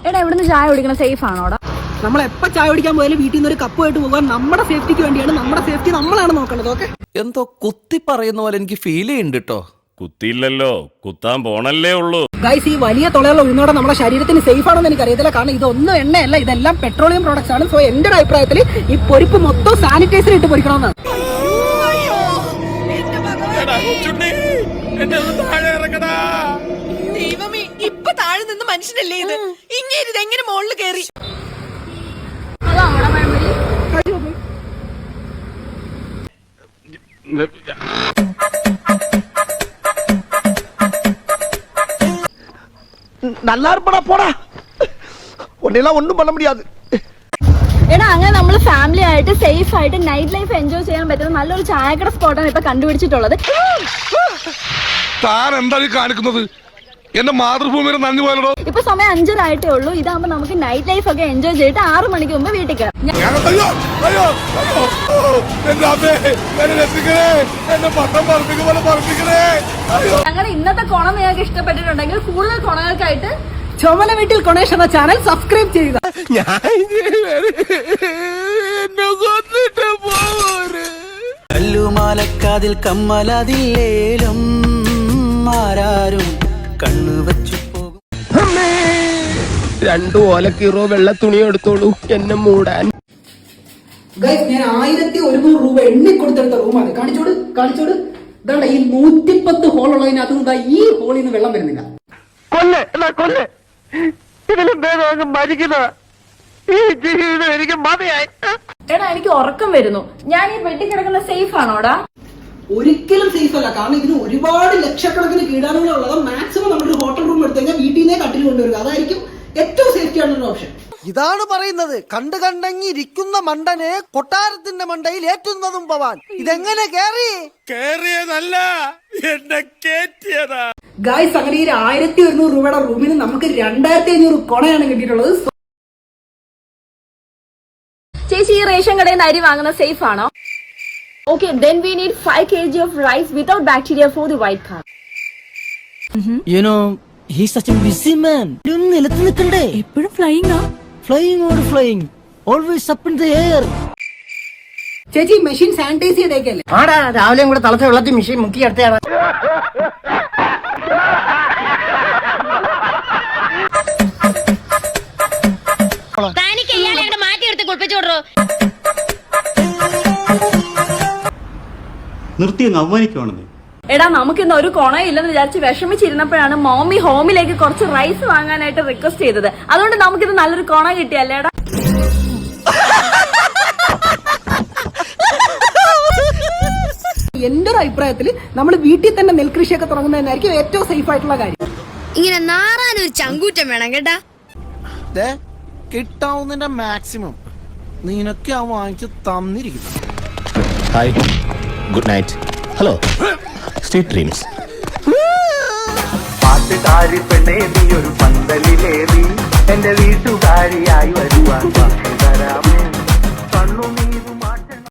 എടാ എവിടുന്ന് ചായ കുടിക്കണം സേഫ് ആണോടാ? നമ്മൾ എപ്പോ ചായ കുടിക്കാൻ പോയാലും വീട്ടിൽ നിന്ന് ഒരു കപ്പ് ആയിട്ട് പോകാൻ നമ്മുടെ സേഫ്റ്റിക്ക് വേണ്ടിയാണ്. നമ്മുടെ സേഫ്റ്റി നമ്മളാണ് നോക്കേണ്ടത്. ഓക്കെ, എന്തോ കുത്തി പറയുന്ന പോലെ എനിക്ക് ഫീൽ ചെയ്യുന്നുണ്ട് കേട്ടോ. കുത്തിയില്ലല്ലോ, കുത്താൻ പോണല്ലേ ഉള്ളൂ. ഗൈസ്, ഈ വലിയ തുളയുള്ള ഉഴുന്നോടെ നമ്മുടെ ശരീരത്തിന് സേഫ് ആണെന്ന് എനിക്ക് അറിയത്തില്ല. കാരണം ഇതൊന്നും എണ്ണയല്ല, ഇതെല്ലാം പെട്രോളിയം പ്രോഡക്ട്സ് ആണ്. സോ എന്റെ ഒരു അഭിപ്രായത്തിൽ ഈ പൊരിപ്പ് മൊത്തം സാനിറ്റൈസർ ഇട്ട് പൊരിക്കണമെന്നാണ്. ദൈവമേ, ഇപ്പൊ താഴെ നിന്ന് മനുഷ്യനല്ലേ ഇത്? ഇങ്ങനെ ഇതെങ്ങനെ മുകളിൽ കയറി? நல்லா இருப்படா போடா, உன்னையெல்லாம் ஒண்ணும் பண்ண முடியாது. എടാ അങ്ങനെ നമ്മൾ ഫാമിലി ആയിട്ട് സേഫ് ആയിട്ട് നൈറ്റ് ലൈഫ് എൻജോയ് ചെയ്യാൻ പറ്റുന്ന നല്ലൊരു ചായക്കട സ്പോട്ടാണ് ഇപ്പൊ കണ്ടുപിടിച്ചിട്ടുള്ളത്. താൻ എന്താ കാണിക്കുന്നത്? എന്റെ മാതൃഭൂമിയുടെ നന്ദി പോലോ. ഇപ്പൊ സമയം 5:30 ആയിട്ടേ ഉള്ളൂ. ഇതാകുമ്പോ നമുക്ക് നൈറ്റ് ലൈഫ് ഒക്കെ എൻജോയ് ചെയ്തിട്ട് 6 മണിക്ക് മുമ്പ് വീട്ടിൽ കയറാം. ഞങ്ങളുടെ ഇന്നത്തെ കൊണ നിങ്ങൾക്ക് ഇഷ്ടപ്പെട്ടിട്ടുണ്ടെങ്കിൽ കൂടുതൽ കൊണകൾക്കായിട്ട് ചുമല വീട്ടിൽ കൊണേഷ് എന്ന ചാനൽ സബ്സ്ക്രൈബ് ചെയ്യുക. കല്ലുമാലക്കാതിൽ കമ്മലതില്ലേലും ആരാരും കണ്ണു വെച്ചു പോകും. 2 ഓലക്കീറോ വെള്ള തുണി എടുത്തോളൂ എന്നെ മൂടാൻ. ഗൈസ്, ഞാൻ 1100 രൂപ എണ്ണി കൊടുത്തെടുത്ത റൂമാണ്. കാണിച്ചോട് ഇതാണ്. ഈ 110 ഹോൾ ഉള്ളതിനകത്ത് ഈ ഹോളിൽ നിന്ന് വെള്ളം വരുന്നില്ല. കൊല്ല് ഇതിലും ഭേദം മരിക്കുന്ന ഈ ജീവിതം എനിക്ക് മതിയായി. എടാ എനിക്ക് ഉറക്കം വരുന്നു. ഞാൻ ഈ വെട്ടി കിടക്കുന്ന സേഫ് ആണോടാ? ഒരിക്കലും സേഫ് അല്ല. കാരണം ഇതിന് ഒരുപാട് ലക്ഷക്കണക്കിന് കീടാണുകളുള്ളത്. മാക്സിമം നമ്മളൊരു ഹോട്ടൽ റൂം എടുത്തു കഴിഞ്ഞാൽ വീട്ടിൽ നിന്നേ കട്ടിൽ കൊണ്ടുവരിക. അതായിരിക്കും ഏറ്റവും സേഫ്റ്റി ആയിട്ടുള്ള ഓപ്ഷൻ. ഇതാണ് പറയുന്നത്, കണ്ടങ്ങി ഇരിക്കുന്ന മണ്ടനെ കൊട്ടാരത്തിന്റെ മണ്ടയിൽ ഏറ്റുന്നതും പവാൻ. ഇതെങ്ങനെ കേറിയതല്ല, എന്നെ കേറ്റിയതാ. ഗായ്സ്, അങ്ങനെ ഈ 1100 രൂപയുടെ റൂമിന് നമുക്ക് 2500 കൊണയാണ് കിട്ടിയിട്ടുള്ളത്. ചേച്ചി ഈ റേഷൻ കടയിൽ നിന്ന് അരി വാങ്ങുന്ന സേഫ് ആണോ? Okay, then we need 5 kg of rice without bacteria for the white car. You know, he's such a busy man. നിലത്ത് നിൽക്കണ്ടേ? എപ്പോഴും ഫ്ലൈയിങ് ആ? Flying. Always up in the air. ചേച്ചി മെഷീൻ സാനിറ്റൈസ് ചെയ്തേക്കല്ലേ? ആടാ, രാവിലെയും കൂടെ തളച്ച വെള്ളത്തിൽ മെഷീൻ മുക്കി എടുത്തതാണ്. നിർത്തി അങ്ങ് അവമാനിക്കുവാണെന്നേ. എടാ നമുക്കിന്ന് ഒരു കൊണയില്ലെന്ന് വിചാരിച്ച് വിഷമിച്ചിരുന്നപ്പോഴാണ് മോമി ഹോമിലേക്ക് കുറച്ച് റൈസ് വാങ്ങാനായിട്ട് റിക്വസ്റ്റ് ചെയ്തത്. അതുകൊണ്ട് നമുക്കിത് നല്ലൊരു കൊണ കിട്ടിയല്ലേ എടാ? എന്റെ ഒരു അഭിപ്രായത്തിൽ നമ്മൾ വീട്ടിൽ തന്നെ നെൽകൃഷിയൊക്കെ തുടങ്ങുന്നതായിരിക്കും ഏറ്റവും സേഫ് ആയിട്ടുള്ള കാര്യം. ഇങ്ങനെ നാറാനൊരു ചങ്കൂറ്റം വേണം കേട്ടാ. കിട്ടാവുന്നതിന്റെ മാക്സിമം നിനക്ക് ആ വാങ്ങിച്ച് തന്നിരിക്കുന്നു. Hi, good night. Hello, sweet dreams. പാട്ടുകാരി പെണ്ണേ, നീ ഒരു പന്തലിലേറി എന്റെ വീട്ടുകാരിയായി വരുവാൻ തരാമോ? കണ്ണു നീ